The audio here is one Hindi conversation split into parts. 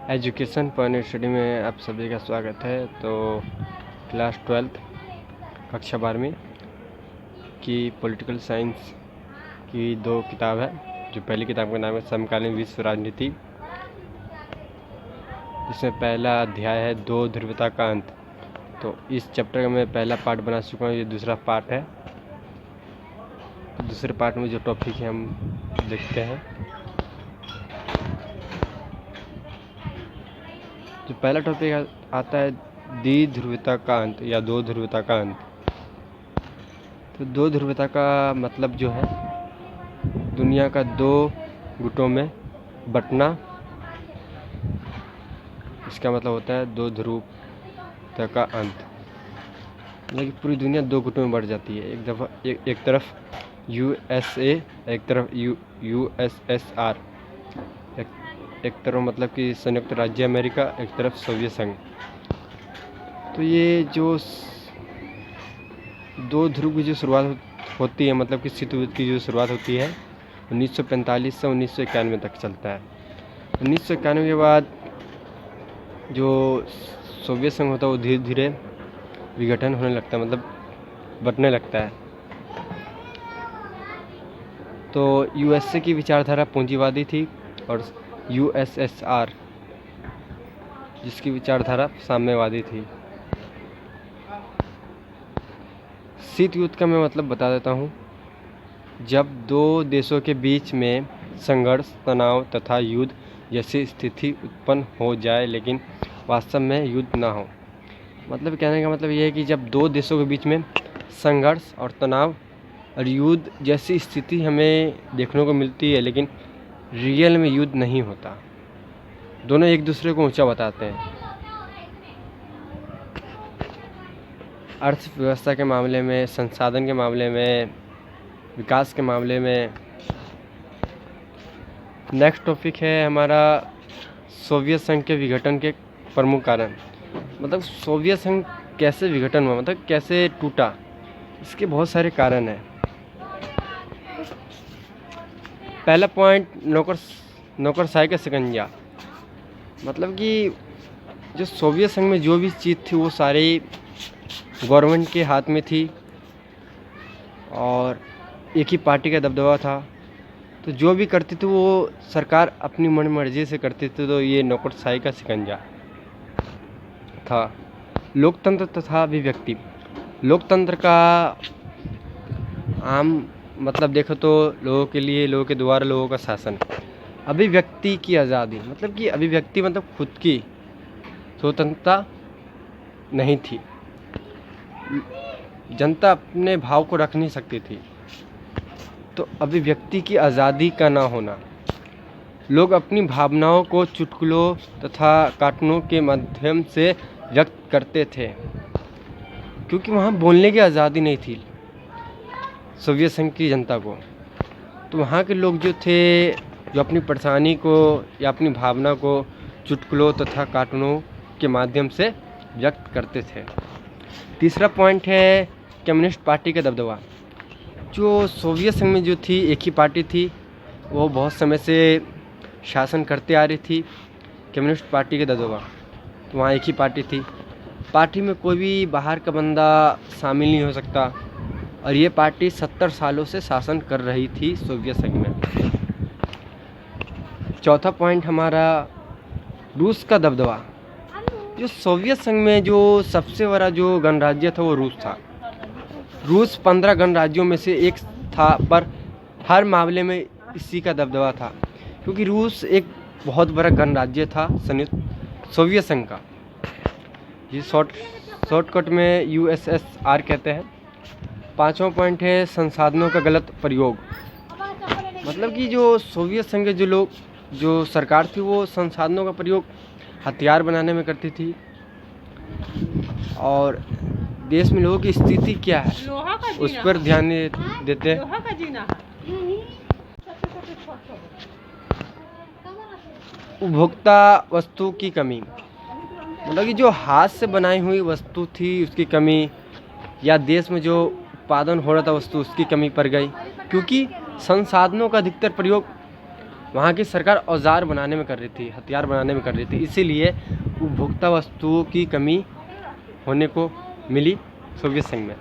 एजुकेशन पॉइंट स्टडी में आप सभी का स्वागत है। तो क्लास 12 कक्षा 12वीं की पॉलिटिकल साइंस की दो किताब है। जो पहली किताब का नाम है समकालीन विश्व राजनीति, इसमें पहला अध्याय है दो ध्रुवता का अंत। तो इस चैप्टर का मैं पहला पार्ट बना चुका हूँ, ये दूसरा पार्ट है। तो दूसरे पार्ट में जो टॉपिक है हम देखते हैं। जो पहला टॉपिक आता है द्विध्रुवता का अंत या दो ध्रुवता का अंत। तो दो ध्रुवता का मतलब जो है दुनिया का दो गुटों में बंटना। इसका मतलब होता है दो ध्रुवता का अंत, मतलब कि पूरी दुनिया दो गुटों में बढ़ जाती है। एक तरफ यूएसए, एक तरफ यूएसएसआर। एक तरफ मतलब कि संयुक्त राज्य अमेरिका, एक तरफ सोवियत संघ। तो ये जो दो ध्रुव की जो शुरुआत होती है, मतलब कि शीत युद्ध की जो शुरुआत होती है 1945 से 1991 तक चलता है। 1991 के बाद जो सोवियत संघ होता है वो धीरे धीरे विघटन होने लगता है, मतलब बंटने लगता है। तो यूएसए की विचारधारा पूंजीवादी थी और यूएसएसआर जिसकी विचारधारा साम्यवादी थी। शीत युद्ध का मैं मतलब बता देता हूँ। जब दो देशों के बीच में संघर्ष, तनाव तथा युद्ध जैसी स्थिति उत्पन्न हो जाए लेकिन वास्तव में युद्ध ना हो। मतलब कहने का मतलब ये है कि जब दो देशों के बीच में संघर्ष और तनाव और युद्ध जैसी स्थिति हमें देखने को मिलती है लेकिन रियल में युद्ध नहीं होता, दोनों एक दूसरे को ऊंचा बताते हैं। अर्थव्यवस्था के मामले में, संसाधन के मामले में, विकास के मामले में। नेक्स्ट टॉपिक है हमारा सोवियत संघ के विघटन के प्रमुख कारण। मतलब सोवियत संघ कैसे विघटन हुआ, मतलब कैसे टूटा, इसके बहुत सारे कारण हैं। पहला पॉइंट नौकरशाही का शिकंजा। मतलब कि जो सोवियत संघ में जो भी चीज़ थी वो सारी गवर्नमेंट के हाथ में थी और एक ही पार्टी का दबदबा था। तो जो भी करती थी वो सरकार अपनी मन मर्जी से करती थी। तो ये नौकरशाही का शिकंजा था। लोकतंत्र तथा अभिव्यक्ति। लोकतंत्र का आम मतलब देखो तो लोगों के लिए, लोगों के द्वारा लोगों का शासन। अभिव्यक्ति की आज़ादी, मतलब कि अभिव्यक्ति मतलब खुद की स्वतंत्रता नहीं थी। जनता अपने भाव को रख नहीं सकती थी। तो अभिव्यक्ति की आज़ादी का ना होना। लोग अपनी भावनाओं को चुटकुलों तथा कार्टूनों के माध्यम से व्यक्त करते थे क्योंकि वहाँ बोलने की आज़ादी नहीं थी सोवियत संघ की जनता को। तो वहाँ के लोग जो थे, जो अपनी परेशानी को या अपनी भावना को चुटकुलों तथा कार्टूनों के माध्यम से व्यक्त करते थे। तीसरा पॉइंट है कम्युनिस्ट पार्टी का दबदबा। जो सोवियत संघ में जो थी एक ही पार्टी थी, वो बहुत समय से शासन करते आ रही थी। कम्युनिस्ट पार्टी का दबदबा, तो वहाँ एक ही पार्टी थी। पार्टी में कोई भी बाहर का बंदा शामिल नहीं हो सकता और ये पार्टी 70 सालों से शासन कर रही थी सोवियत संघ में। चौथा पॉइंट हमारा रूस का दबदबा। जो सोवियत संघ में जो सबसे बड़ा जो गणराज्य था वो रूस था। रूस 15 गणराज्यों में से एक था, पर हर मामले में इसी का दबदबा था क्योंकि रूस एक बहुत बड़ा गणराज्य था संयुक्त सोवियत संघ का। ये शॉर्टकट में यूएसएसआर कहते हैं। पांचवा पॉइंट है संसाधनों का गलत प्रयोग। मतलब कि जो सोवियत संघ के जो सरकार थी वो संसाधनों का प्रयोग हथियार बनाने में करती थी और देश में लोगों की स्थिति क्या है उस पर ध्यान नहीं देते। उपभोक्ता वस्तु की कमी। मतलब कि जो हाथ से बनाई हुई वस्तु थी उसकी कमी, या देश में जो उत्पादन हो रहा था वस्तु उसकी कमी पड़ गई क्योंकि संसाधनों का अधिकतर प्रयोग वहाँ की सरकार औजार बनाने में कर रही थी, हथियार बनाने में कर रही थी, इसीलिए उपभोक्ता वस्तुओं की कमी होने को मिली सोवियत संघ में।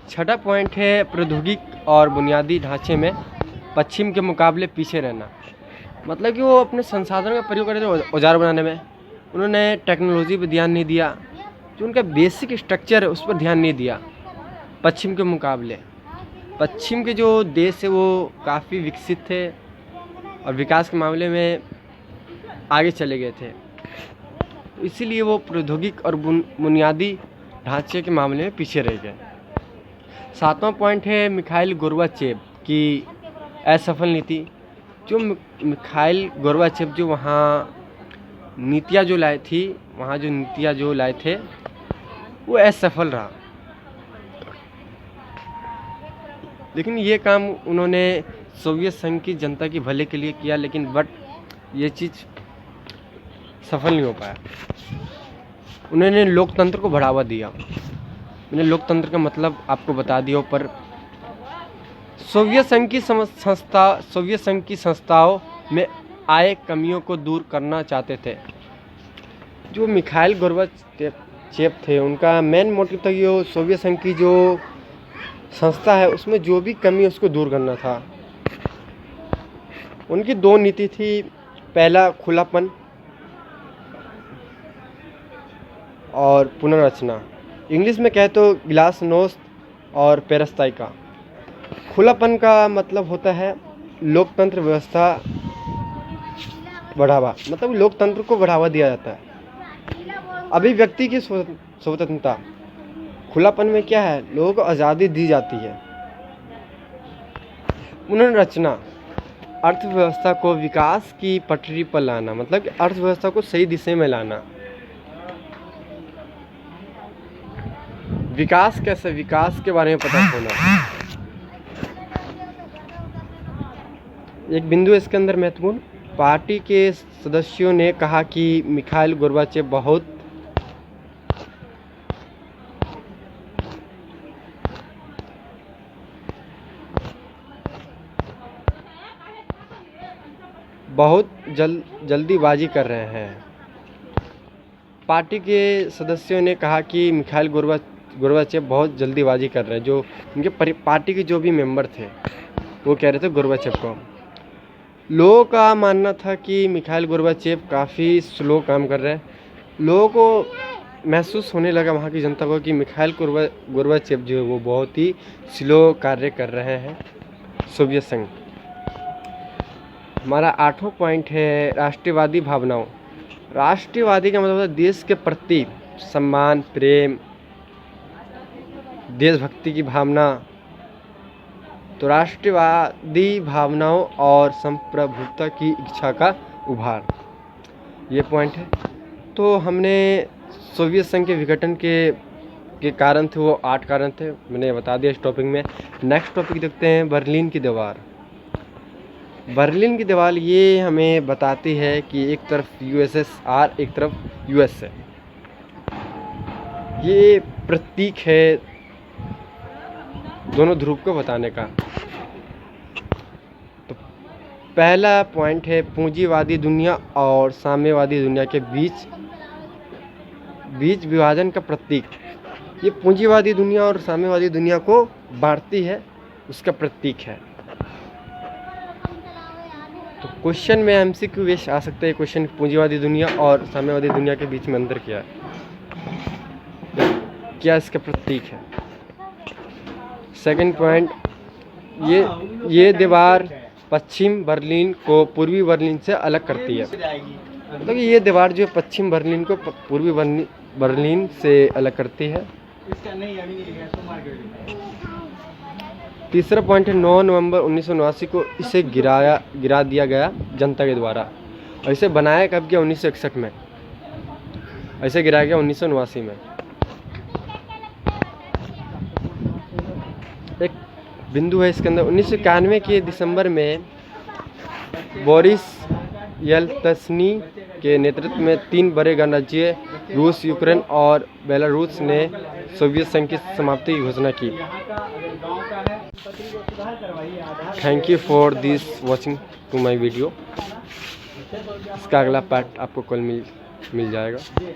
छठा पॉइंट है प्रौद्योगिक और बुनियादी ढांचे में पश्चिम के मुकाबले पीछे रहना। मतलब कि वो अपने संसाधनों का प्रयोग कर रहे थे औजार बनाने में, उन्होंने टेक्नोलॉजी पर ध्यान नहीं दिया, जो उनका बेसिक स्ट्रक्चर है उस पर ध्यान नहीं दिया। पश्चिम के मुकाबले पश्चिम के जो देश है वो काफ़ी विकसित थे और विकास के मामले में आगे चले गए थे, तो इसीलिए वो प्रौद्योगिक और बुनियादी ढांचे के मामले में पीछे रह गए। सातवां पॉइंट है मिखाइल गोर्बाचेव की असफल नीति। जो मिखाइल गोर्बाचेव जो वहाँ नीतियाँ जो लाए थे वो असफल रहा, लेकिन ये काम उन्होंने सोवियत संघ की जनता की भले के लिए किया, लेकिन बट ये चीज़ सफल नहीं हो पाया। उन्होंने लोकतंत्र को बढ़ावा दिया। मैंने लोकतंत्र का मतलब आपको बता दिया, पर सोवियत संघ की संस्थाओं में आए कमियों को दूर करना चाहते थे। जो मिखाइल गोर्बाचेव थे उनका मेन मोटिव था कि सोवियत संघ की जो संस्था है उसमें जो भी कमी है उसको दूर करना था। उनकी दो नीति थी, पहला खुलापन और पुनर्रचना। इंग्लिश में कहे तो ग्लासनोस्ट और पेरेस्ताइका। खुलापन का मतलब होता है लोकतंत्र व्यवस्था बढ़ावा, मतलब लोकतंत्र को बढ़ावा दिया जाता है। अभिव्यक्ति की स्वतंत्रता। खुलापन में क्या है, लोगों को आज़ादी दी जाती है। पुनर्रचना, अर्थव्यवस्था को विकास की पटरी पर लाना, मतलब अर्थव्यवस्था को सही दिशा में लाना। विकास कैसे, विकास के बारे में पता होना। एक बिंदु है इसके अंदर महत्वपूर्ण, पार्टी के सदस्यों ने कहा कि मिखाइल गोर्बाचेव बहुत जल्दीबाजी कर रहे हैं। पार्टी के सदस्यों ने कहा कि मिखाइल गोर्बाचेव बहुत जल्दीबाजी कर रहे हैं। जो उनके पार्टी के जो भी मेंबर थे वो कह रहे थे गोर्बाचेव को। लोगों का मानना था कि मिखाइल गोर्बाचेव काफ़ी स्लो काम कर रहे हैं। लोगों को महसूस होने लगा, वहाँ की जनता को, कि मिखाइल गोर्बाचेव जो है वो बहुत ही स्लो कार्य कर रहे हैं सोवियत संघ। हमारा आठवां पॉइंट है राष्ट्रवादी भावनाओं। राष्ट्रवादी का मतलब है देश के प्रति सम्मान, प्रेम, देशभक्ति की भावना। तो राष्ट्रवादी भावनाओं और संप्रभुता की इच्छा का उभार, ये पॉइंट है। तो हमने सोवियत संघ के विघटन के कारण थे, वो 8 कारण थे, मैंने बता दिया इस टॉपिक में। नेक्स्ट टॉपिक देखते हैं बर्लिन की दीवार। बर्लिन की दीवार ये हमें बताती है कि एक तरफ यूएसएसआर, एक तरफ यूएस है। ये प्रतीक है दोनों ध्रुव को बताने का। तो पहला पॉइंट है पूंजीवादी दुनिया और साम्यवादी दुनिया के बीच विभाजन का प्रतीक। ये पूंजीवादी दुनिया और साम्यवादी दुनिया को बांटती है, उसका प्रतीक है। तो क्वेश्चन में एमसीक्यू वेश आ सकता है क्वेश्चन, पूंजीवादी दुनिया और साम्यवादी दुनिया के बीच में अंतर क्या है, क्या इसका प्रतीक है। सेकंड पॉइंट, ये दीवार पश्चिम बर्लिन को पूर्वी बर्लिन से अलग करती है। मतलब ये दीवार जो पश्चिम बर्लिन को पूर्वी बर्लिन से अलग करती है। तीसरा पॉइंट है 9 नवंबर 1989 को इसे गिरा दिया गया जनता के द्वारा। और इसे बनाया कब गया, 1961 में। ऐसे गिराया गया 1989 में। एक बिंदु है इसके अंदर, 1991 के दिसंबर में बोरिस येल्त्सिन के नेतृत्व में 3 बड़े गणराज्य रूस, यूक्रेन और बेलारूस ने सोवियत संघ की समाप्ति की घोषणा की। Thank you for this watching to my video. इसका अगला पार्ट आपको कल मिल जाएगा।